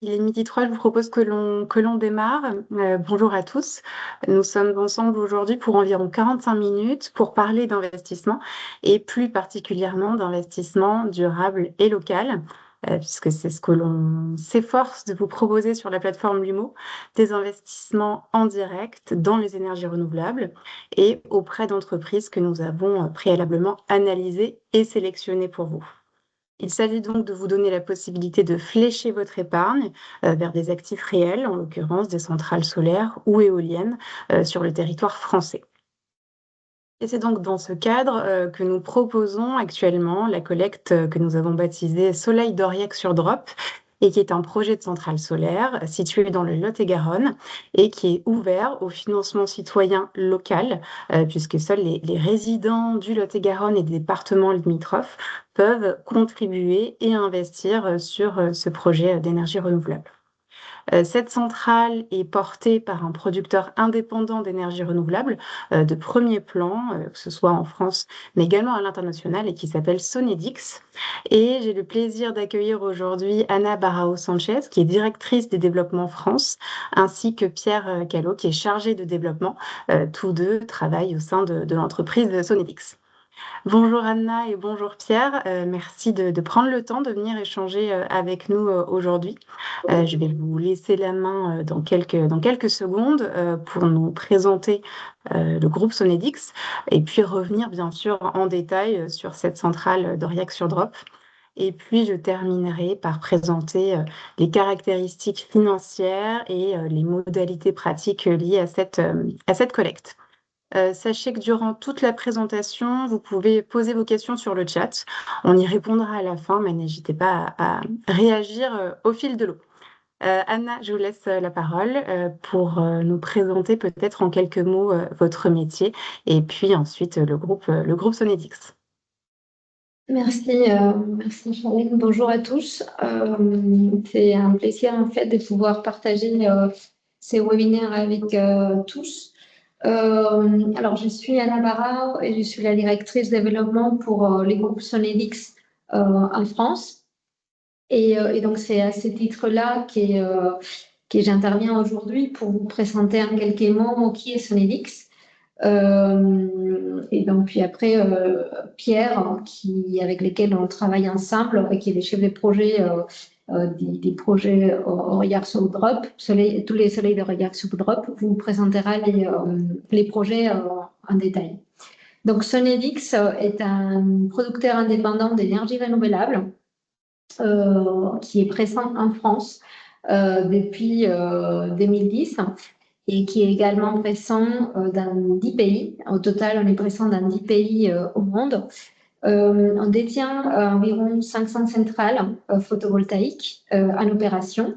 Il est midi 3. Je vous propose que l'on démarre. Bonjour à tous. Nous sommes ensemble aujourd'hui pour environ 45 minutes pour parler d'investissement et plus particulièrement d'investissement durable et local, puisque c'est ce que l'on s'efforce de vous proposer sur la plateforme Lumo, des investissements en direct dans les énergies renouvelables et auprès d'entreprises que nous avons préalablement analysées et sélectionnées pour vous. Il s'agit donc de vous donner la possibilité de flécher votre épargne vers des actifs réels, en l'occurrence des centrales solaires ou éoliennes sur le territoire français. Et c'est donc dans ce cadre que nous proposons actuellement la collecte que nous avons baptisée Soleil d'Aurillac-sur-Drop et qui est un projet de centrale solaire situé dans le Lot-et-Garonne et qui est ouvert au financement citoyen local, puisque seuls les résidents du Lot-et-Garonne et des départements limitrophes peuvent contribuer et investir sur ce projet d'énergie renouvelable. Cette centrale est portée par un producteur indépendant d'énergie renouvelable de premier plan, que ce soit en France, mais également à l'international, et qui s'appelle Sonedix. Et j'ai le plaisir d'accueillir aujourd'hui Anna Barao-Sanchez, qui est directrice des développements France, ainsi que Pierre Callot, qui est chargé de développement. Tous deux travaillent au sein de l'entreprise de Sonedix. Bonjour Anna et bonjour Pierre. Merci de prendre le temps de venir échanger avec nous aujourd'hui. Je vais vous laisser la main dans quelques secondes pour nous présenter le groupe Sonedix et puis revenir bien sûr en détail sur cette centrale d'Aurillac-sur-Drop. Et puis je terminerai par présenter les caractéristiques financières et les modalités pratiques liées à cette collecte. Sachez que durant toute la présentation, vous pouvez poser vos questions sur le chat. On y répondra à la fin, mais n'hésitez pas à réagir au fil de l'eau. Anna, je vous laisse la parole pour nous présenter peut-être en quelques mots votre métier et puis ensuite le groupe Sonedix. Merci Charline. Bonjour à tous. C'est un plaisir en fait de pouvoir partager ces webinaires avec tous. Alors, je suis Anna Barra et je suis la directrice développement pour les groupes Sonedix en France. Et donc, c'est à ce titre-là que j'interviens aujourd'hui pour vous présenter en quelques mots qui est Sonedix. Et donc, puis après, Pierre, avec lesquels on travaille ensemble et qui est le chef de projet des projets Aurillac sur Drop, tous les soleils de Aurillac sur Drop, vous présentera les projets en détail. Donc, Sonedix est un producteur indépendant d'énergie renouvelable qui est présent en France depuis 2010 et qui est également présent dans 10 pays. Au total, on est présent dans 10 pays au monde. On détient environ 500 centrales photovoltaïques en opération.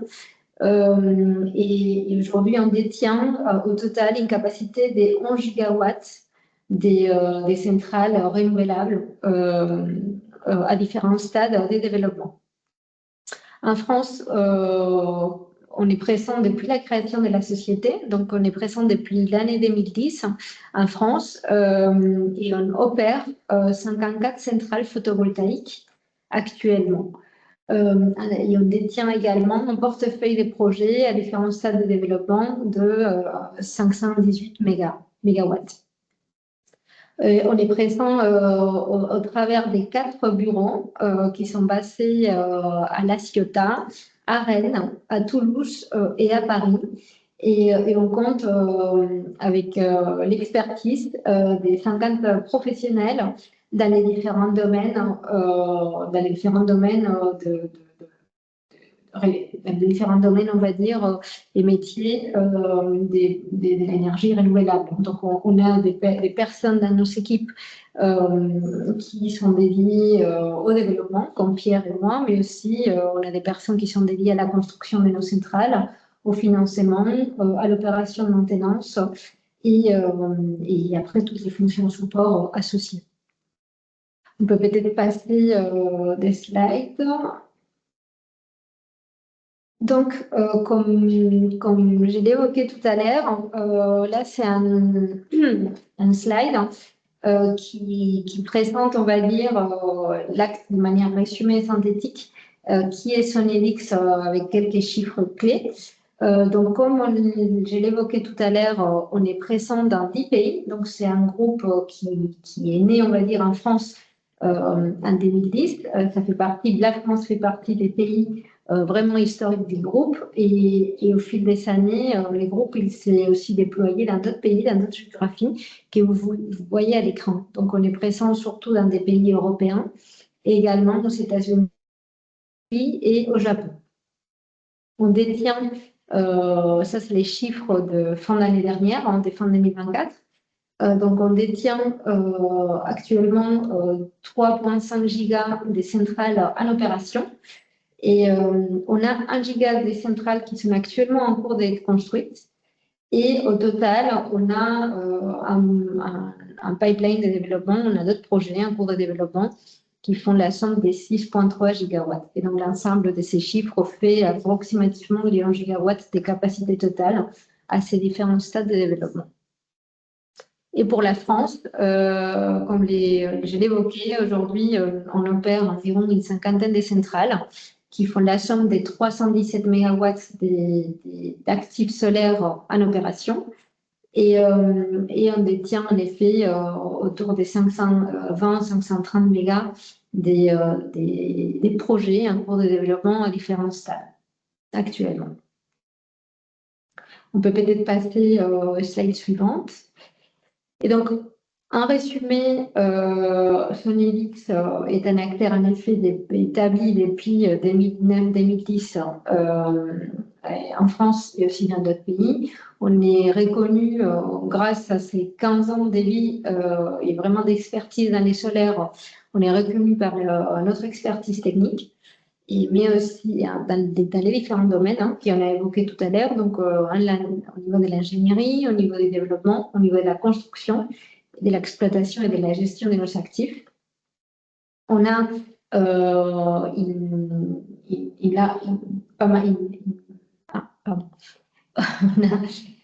Et aujourd'hui, on détient au total une capacité de 11 gigawatts des centrales renouvelables à différents stades de développement. En France, on est présent depuis la création de la société, donc on est présent depuis l'année 2010 en France et on opère 54 centrales photovoltaïques actuellement. Et on détient également un portefeuille de projets à différents stades de développement de 518 mégawatts. On est présent au travers des 4 bureaux qui sont basés à La Ciotat, à Rennes, à Toulouse et à Paris. Et on compte avec l'expertise des 50 professionnels dans les différents domaines, on va dire, les métiers de l'énergie renouvelable. Donc, on a des personnes dans nos équipes qui sont dédiées au développement, comme Pierre et moi, mais aussi on a des personnes qui sont dédiées à la construction de nos centrales, au financement, à l'opération de maintenance et après toutes les fonctions support associées. On peut peut-être passer des slides. Donc, comme je l'ai évoqué tout à l'heure, là, c'est un slide qui présente, on va dire, l'acte de manière résumée et synthétique, qui est Sonelix avec quelques chiffres clés. Donc, comme je l'évoquais tout à l'heure, on est présent dans 10 pays. Donc, c'est un groupe qui est né, on va dire, en France en 2010. Ça fait partie, la France fait partie des pays vraiment historiques du groupe. Et au fil des années, le groupe il s'est aussi déployé dans d'autres pays, dans d'autres géographies que vous voyez à l'écran. Donc, on est présent surtout dans des pays européens et également aux États-Unis et au Japon. On détient, ça c'est les chiffres de fin d'année dernière, de fin 2024. Donc on détient actuellement 3,5 gigas des centrales en opération. Et on a 1 giga des centrales qui sont actuellement en cours d'être construites. Et au total, on a un pipeline de développement, on a d'autres projets en cours de développement qui font la somme des 6,3 gigawatts. Et donc, l'ensemble de ces chiffres fait approximativement 1 gigawatts de capacité totale à ces différents stades de développement. Et pour la France, comme je l'évoquais, aujourd'hui, on opère environ une cinquantaine de centrales qui font la somme des 317 mégawatts d'actifs solaires en opération. Et on détient en effet autour des 520-530 mégas des projets en cours de développement à différents stades actuellement. On peut peut-être passer aux slides suivantes. Et donc, en résumé, Sonelix est un acteur en effet établi depuis 2009-2010 en France et aussi dans d'autres pays. On est reconnu grâce à ces 15 ans de vie et vraiment d'expertise dans les solaires. On est reconnu par notre expertise technique, mais aussi dans les différents domaines qu'on a évoqués tout à l'heure, donc au niveau de l'ingénierie, au niveau du développement, au niveau de la construction, de l'exploitation et de la gestion de nos actifs. On a, on a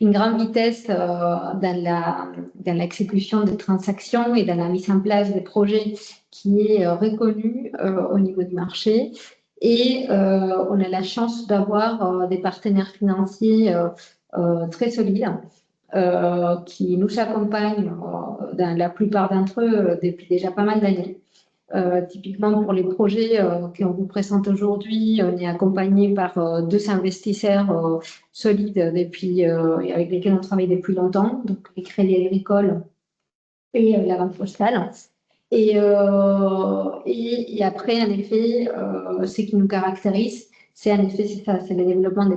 une grande vitesse dans l'exécution des transactions et dans la mise en place des projets qui est reconnue au niveau du marché. Et on a la chance d'avoir des partenaires financiers très solides qui nous accompagnent dans la plupart d'entre eux depuis déjà pas mal d'années. Typiquement pour les projets qu'on vous présente aujourd'hui, on est accompagné par deux investisseurs solides avec lesquels on travaille depuis longtemps, donc les Crédits Agricoles et la Banque Postale. Et après, en effet, ce qui nous caractérise, c'est en effet c'est le développement des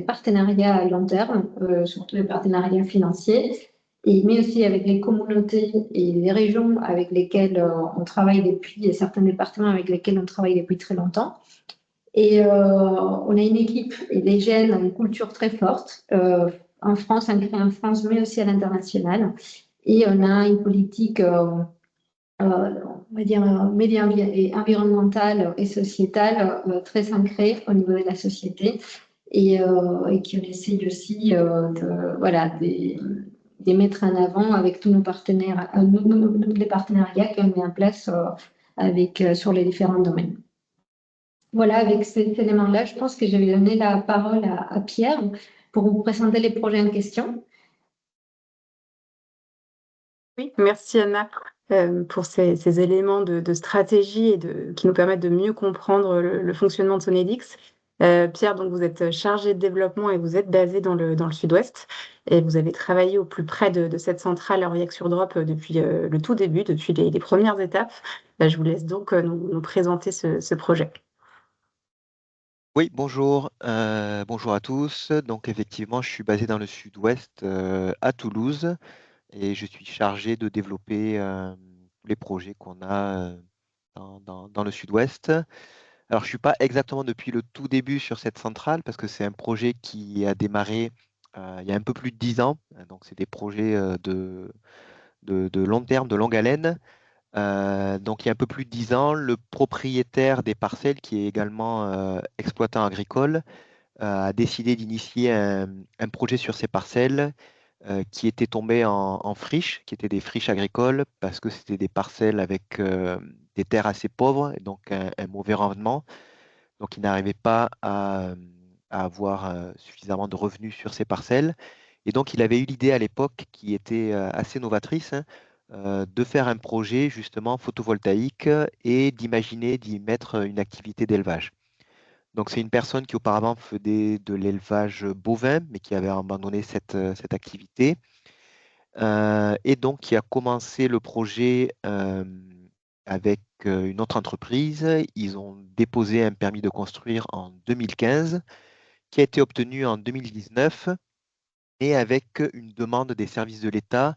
partenariats à long terme, surtout des partenariats financiers, mais aussi avec les communautés et les régions avec lesquelles on travaille et certains départements avec lesquels on travaille depuis très longtemps. Et on a une équipe et des jeunes, une culture très forte en France, en France, mais aussi à l'international. Et on a une politique on va dire, environnementale et sociétale très ancrée au niveau de la société et qui on essaye aussi de mettre en avant avec tous nos partenaires, les partenariats qu'on met en place sur les différents domaines. Voilà, avec cet élément-là, je pense que je vais donner la parole à Pierre pour vous présenter les projets en question. Oui, merci Anna pour ces éléments de stratégie et qui nous permettent de mieux comprendre le fonctionnement de Sonedix. Pierre, donc vous êtes chargé de développement et vous êtes basé dans le sud-ouest et vous avez travaillé au plus près de cette centrale Aurillac-sur-Drop depuis le tout début, depuis les premières étapes. Je vous laisse donc nous présenter ce projet. Oui, bonjour. Bonjour à tous. Donc effectivement, je suis basé dans le sud-ouest à Toulouse et je suis chargé de développer les projets qu'on a dans le sud-ouest. Alors, je ne suis pas exactement depuis le tout début sur cette centrale parce que c'est un projet qui a démarré il y a un peu plus de 10 ans. Donc, c'est des projets de long terme, de longue haleine. Donc, il y a un peu plus de 10 ans, le propriétaire des parcelles, qui est également exploitant agricole, a décidé d'initier un projet sur ces parcelles qui étaient tombées en friches, qui étaient des friches agricoles, parce que c'était des parcelles avec des terres assez pauvres, et donc un mauvais rendement. Donc, il n'arrivait pas à avoir suffisamment de revenus sur ces parcelles. Et donc, il avait eu l'idée à l'époque, qui était assez novatrice, hein, de faire un projet justement photovoltaïque et d'imaginer d'y mettre une activité d'élevage. Donc, c'est une personne qui auparavant faisait de l'élevage bovin, mais qui avait abandonné cette activité. Et donc, qui a commencé le projet avec une autre entreprise. Ils ont déposé un permis de construire en 2015, qui a été obtenu en 2019, et avec une demande des services de l'État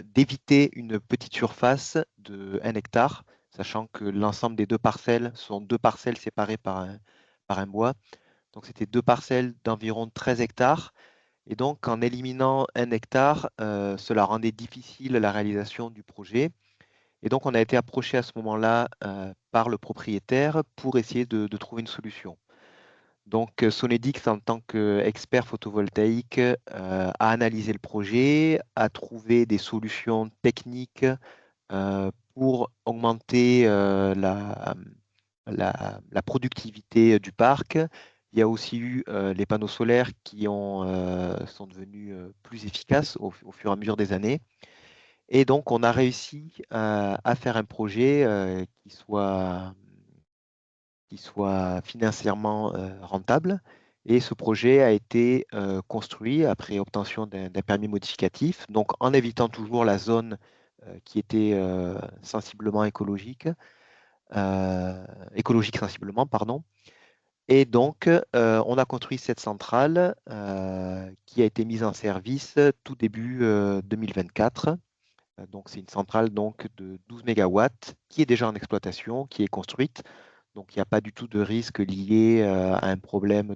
d'éviter une petite surface de 1 hectare, sachant que l'ensemble des deux parcelles sont deux parcelles séparées par un bois. Donc, c'était deux parcelles d'environ 13 hectares. Et donc, en éliminant 1 hectare, cela rendait difficile la réalisation du projet. Et donc, on a été approché à ce moment-là par le propriétaire pour essayer de trouver une solution. Donc, Sonedix, en tant qu'expert photovoltaïque, a analysé le projet, a trouvé des solutions techniques pour augmenter la productivité du parc. Il y a aussi eu les panneaux solaires qui sont devenus plus efficaces au fur et à mesure des années. Et donc, on a réussi à faire un projet qui soit financièrement rentable. Et ce projet a été construit après obtention d'un permis modificatif, donc en évitant toujours la zone qui était sensiblement écologique sensiblement, pardon. Et donc, on a construit cette centrale qui a été mise en service tout début 2024. Donc, c'est une centrale donc, de 12 mégawatts qui est déjà en exploitation, qui est construite. Donc, il n'y a pas du tout de risque lié à un problème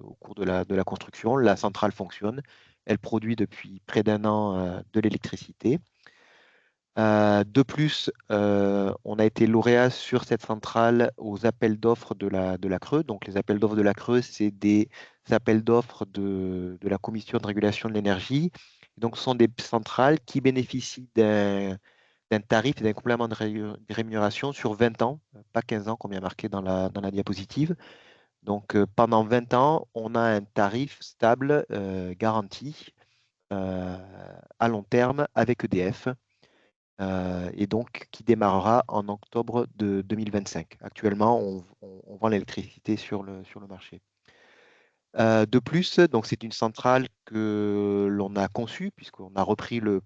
au cours de la construction. La centrale fonctionne. Elle produit depuis près d'1 an de l'électricité. De plus, on a été lauréat sur cette centrale aux appels d'offres de la CRE. Donc, les appels d'offres de la CRE, c'est des appels d'offres de la Commission de régulation de l'énergie. Donc, ce sont des centrales qui bénéficient d'un tarif et d'un complément de rémunération sur 20 ans, pas 15 ans comme il y a marqué dans la diapositive. Donc, pendant 20 ans, on a un tarif stable garanti à long terme avec EDF. Et donc qui démarrera en octobre de 2025. Actuellement, on vend l'électricité sur le marché. De plus, donc c'est une centrale que l'on a conçue, puisqu'on a repris le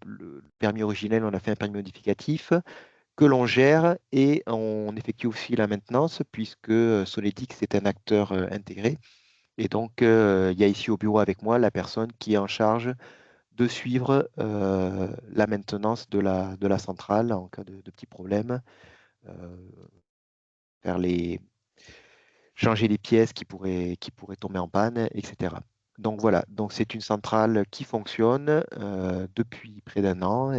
permis originel, on a fait un permis modificatif, que l'on gère et on effectue aussi la maintenance, puisque Soledix est un acteur intégré. Et donc, il y a ici au bureau avec moi la personne qui est en charge de suivre la maintenance de la centrale en cas de petits problèmes, faire changer les pièces qui pourraient tomber en panne, etc. Donc voilà, donc c'est une centrale qui fonctionne depuis près d'1 an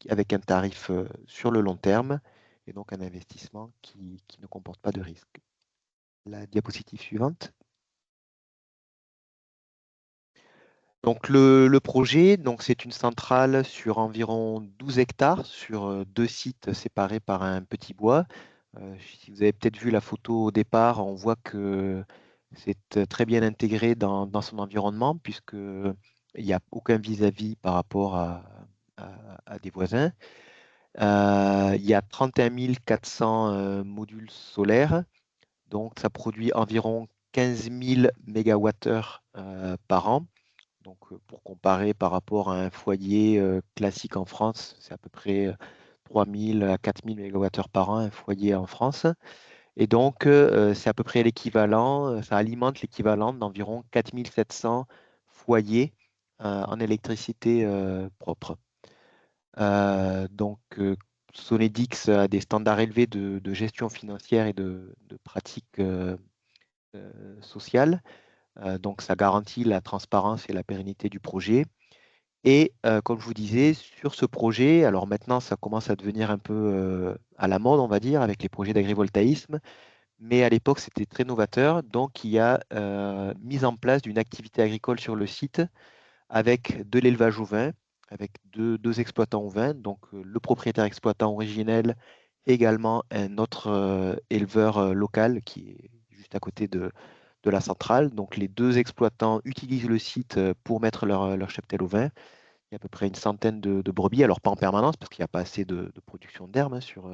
avec un tarif sur le long terme et donc un investissement qui ne comporte pas de risque. La diapositive suivante. Donc le projet, donc c'est une centrale sur environ 12 hectares, sur deux sites séparés par un petit bois. Si vous avez peut-être vu la photo au départ, on voit que c'est très bien intégré dans son environnement, puisqu'il n'y a aucun vis-à-vis par rapport à des voisins. Il y a 31 400 modules solaires, donc ça produit environ 15 000 mégawattheures par an. Donc, pour comparer par rapport à un foyer classique en France, c'est à peu près 3 000 à 4 000 mégawattheures par an, un foyer en France. Et donc, c'est à peu près l'équivalent, ça alimente l'équivalent d'environ 4 700 foyers en électricité propre. Donc, Sonedix a des standards élevés de gestion financière et de pratiques sociales. Donc, ça garantit la transparence et la pérennité du projet. Et comme je vous disais, sur ce projet, alors maintenant, ça commence à devenir un peu à la mode, on va dire, avec les projets d'agrivoltaïsme. Mais à l'époque, c'était très novateur. Donc, il y a mise en place d'une activité agricole sur le site avec de l'élevage ovin, avec deux exploitants ovins, donc le propriétaire exploitant originel, également un autre éleveur local qui est juste à côté de la centrale. Donc les deux exploitants utilisent le site pour mettre leur cheptel ovin. Il y a à peu près une centaine de brebis, alors pas en permanence parce qu'il n'y a pas assez de production d'herbe sur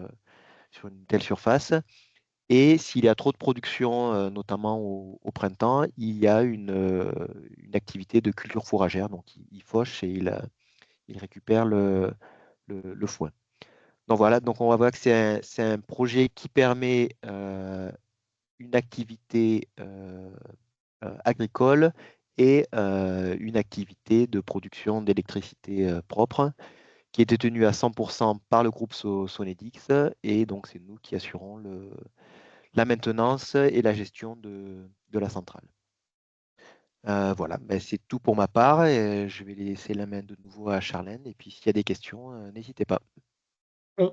une telle surface. Et s'il y a trop de production, notamment au printemps, il y a une activité de culture fourragère. Donc il fauche et il récupère le foin. Donc voilà, donc on va voir que c'est un projet qui permet une activité agricole et une activité de production d'électricité propre qui est détenue à 100% par le groupe Sonedix. Et donc c'est nous qui assurons la maintenance et la gestion de la centrale. Voilà, ben, c'est tout pour ma part et je vais laisser la main de nouveau à Charlène. Et puis s'il y a des questions, n'hésitez pas. Oui,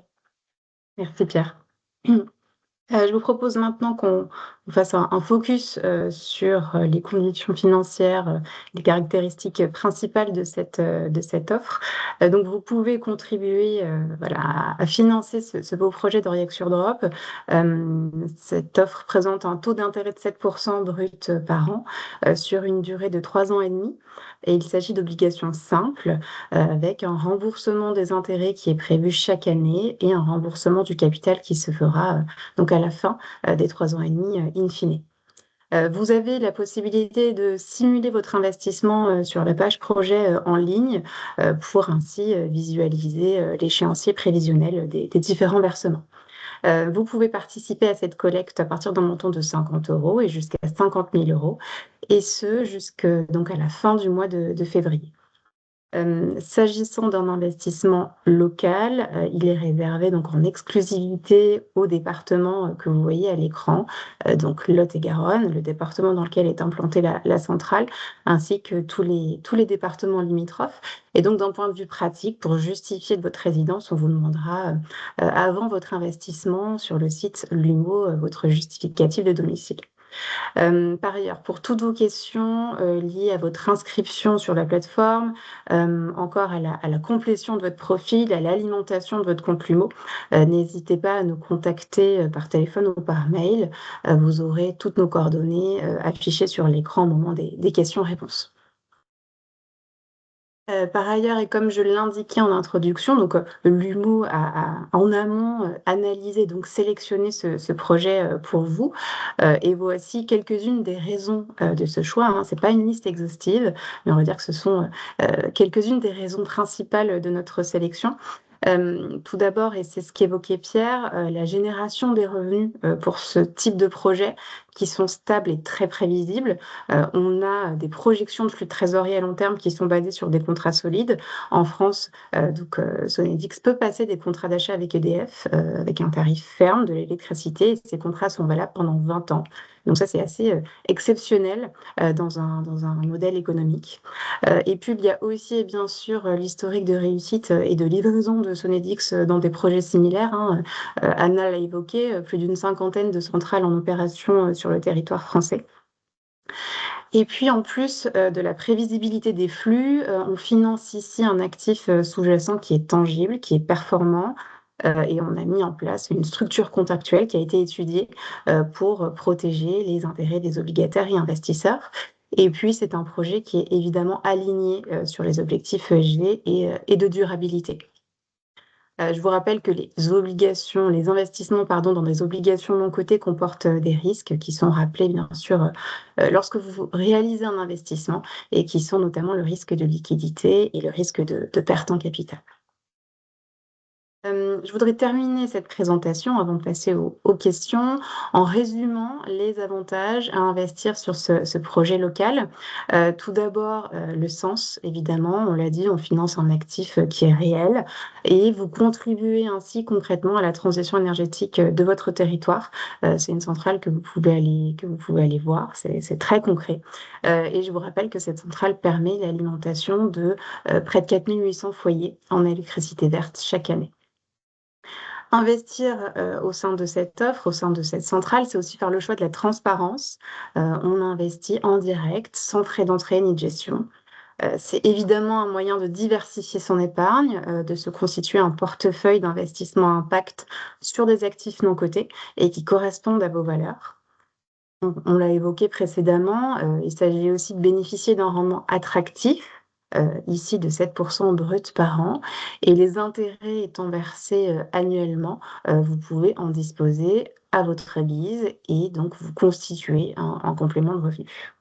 merci Pierre. Je vous propose maintenant qu'on fasse un focus sur les conditions financières, les caractéristiques principales de cette offre. Donc, vous pouvez contribuer voilà, à financer ce beau projet d'Aurillac sur Drop. Cette offre présente un taux d'intérêt de 7% brut par an sur une durée de 3 ans et demi. Et il s'agit d'obligations simples avec un remboursement des intérêts qui est prévu chaque année et un remboursement du capital qui se fera donc à la fin des 3 ans et demi in fine. Vous avez la possibilité de simuler votre investissement sur la page projet en ligne pour ainsi visualiser l'échéancier prévisionnel des différents versements. Vous pouvez participer à cette collecte à partir d'un montant de 50 € et jusqu'à 50 000 €, et ce donc à la fin du mois de février. S'agissant d'un investissement local, il est réservé donc en exclusivité au département que vous voyez à l'écran, donc Lot-et-Garonne, le département dans lequel est implantée la centrale, ainsi que tous les départements limitrophes. Et donc, d'un point de vue pratique, pour justifier de votre résidence, on vous demandera, avant votre investissement sur le site Lumo, votre justificatif de domicile. Par ailleurs, pour toutes vos questions liées à votre inscription sur la plateforme, encore à la complétion de votre profil, à l'alimentation de votre compte Lumo, n'hésitez pas à nous contacter par téléphone ou par mail. Vous aurez toutes nos coordonnées affichées sur l'écran au moment des questions-réponses. Par ailleurs, et comme je l'indiquais en introduction, donc Lumo a en amont analysé, donc sélectionné ce projet pour vous. Et voici quelques-unes des raisons de ce choix, hein. C'est pas une liste exhaustive, mais on va dire que ce sont quelques-unes des raisons principales de notre sélection. Tout d'abord, et c'est ce qu'évoquait Pierre, la génération des revenus pour ce type de projet qui sont stables et très prévisibles. On a des projections de flux de trésorerie à long terme qui sont basées sur des contrats solides. En France, Sonedix peut passer des contrats d'achat avec EDF avec un tarif ferme de l'électricité, et ces contrats sont valables pendant 20 ans. Donc ça, c'est assez exceptionnel dans un modèle économique. Et puis, il y a aussi, bien sûr, l'historique de réussite et de livraison de Sonedix dans des projets similaires, hein. Anna l'a évoqué, plus d'une 50aine de centrales en opération sur le territoire français. Et puis, en plus de la prévisibilité des flux, on finance ici un actif sous-jacent qui est tangible, qui est performant, et on a mis en place une structure contractuelle qui a été étudiée pour protéger les intérêts des obligataires et investisseurs. Et puis, c'est un projet qui est évidemment aligné sur les objectifs ESG et de durabilité. Je vous rappelle que les investissements, pardon, dans des obligations non cotées comportent des risques qui sont rappelés, bien sûr, lorsque vous réalisez un investissement, et qui sont notamment le risque de liquidité et le risque de perte en capital. Je voudrais terminer cette présentation avant de passer aux questions en résumant les avantages à investir sur ce projet local. Tout d'abord, le sens, évidemment, on l'a dit, on finance un actif qui est réel et vous contribuez ainsi concrètement à la transition énergétique de votre territoire. C'est une centrale que vous pouvez aller voir, c'est très concret. Et je vous rappelle que cette centrale permet l'alimentation de près de 4 800 foyers en électricité verte chaque année. Investir au sein de cette offre, au sein de cette centrale, c'est aussi faire le choix de la transparence. On investit en direct, sans frais d'entrée ni de gestion. C'est évidemment un moyen de diversifier son épargne, de se constituer un portefeuille d'investissement à impact sur des actifs non cotés et qui correspondent à vos valeurs. On l'a évoqué précédemment, il s'agit aussi de bénéficier d'un rendement attractif, ici de 7% brut par an, et les intérêts étant versés annuellement, vous pouvez en disposer à votre guise et donc vous constituer un complément de revenu.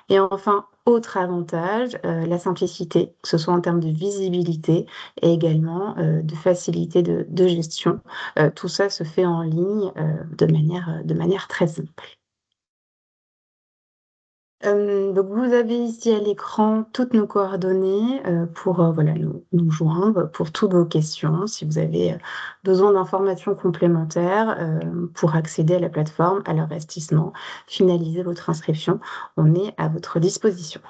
Et enfin, autre avantage, la simplicité, que ce soit en termes de visibilité et également de facilité de gestion. Tout ça se fait en ligne de manière très simple. Donc vous avez ici à l'écran toutes nos coordonnées pour voilà, nous joindre pour toutes vos questions. Si vous avez besoin d'informations complémentaires pour accéder à la plateforme, à l'investissement, finaliser votre inscription, on est à votre disposition.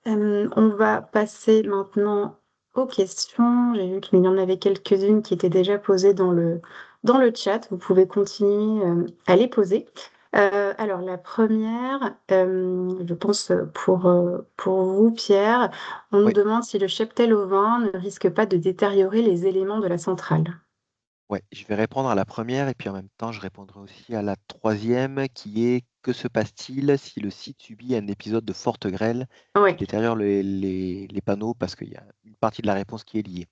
On va passer maintenant aux questions. J'ai vu qu'il y en avait quelques-unes qui étaient déjà posées dans le chat. Vous pouvez continuer à les poser. Alors la première, je pense pour vous, Pierre, on nous Oui, demande si le cheptel au vin ne risque pas de détériorer les éléments de la centrale. ouais, je vais répondre à la première et puis en même temps, je répondrai aussi à la troisième qui est que se passe-t-il si le site subit un épisode de forte grêle qui Oui, détériore les panneaux parce qu'il y a une partie de la réponse qui est liée.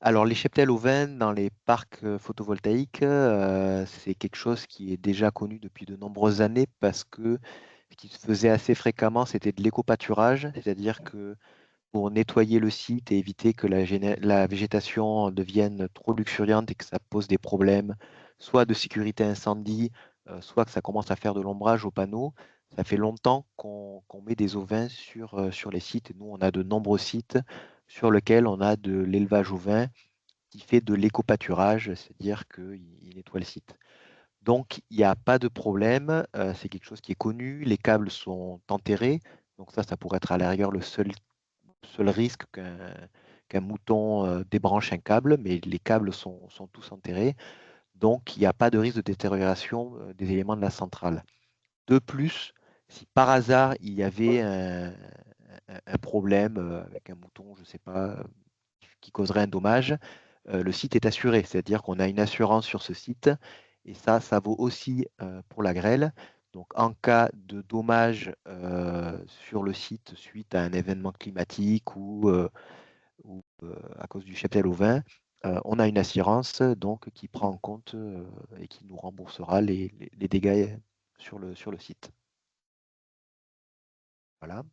Alors, les cheptels au vin dans les parcs photovoltaïques, c'est quelque chose qui est déjà connu depuis de nombreuses années parce que ce qui se faisait assez fréquemment, c'était de l'éco-pâturage, c'est-à-dire que pour nettoyer le site et éviter que la végétation devienne trop luxuriante et que ça pose des problèmes, soit de sécurité incendie, soit que ça commence à faire de l'ombrage aux panneaux. Ça fait longtemps qu'on met des ovins sur les sites. Et nous, on a de nombreux sites sur lesquels on a de l'élevage au vin qui fait de l'éco-pâturage, c'est-à-dire qu'il nettoie le site. Donc, il n'y a pas de problème, c'est quelque chose qui est connu, les câbles sont enterrés, donc ça pourrait être à la rigueur le seul risque qu'un mouton débranche un câble, mais les câbles sont tous enterrés, donc il n'y a pas de risque de détérioration des éléments de la centrale. De plus, si par hasard il y avait un problème avec un mouton, je ne sais pas, qui causerait un dommage, le site est assuré, c'est-à-dire qu'on a une assurance sur ce site, et ça vaut aussi pour la grêle. Donc, en cas de dommage sur le site suite à un événement climatique ou à cause du cheptel au vin, on a une assurance donc qui prend en compte et qui nous remboursera les dégâts sur le site. Voilà.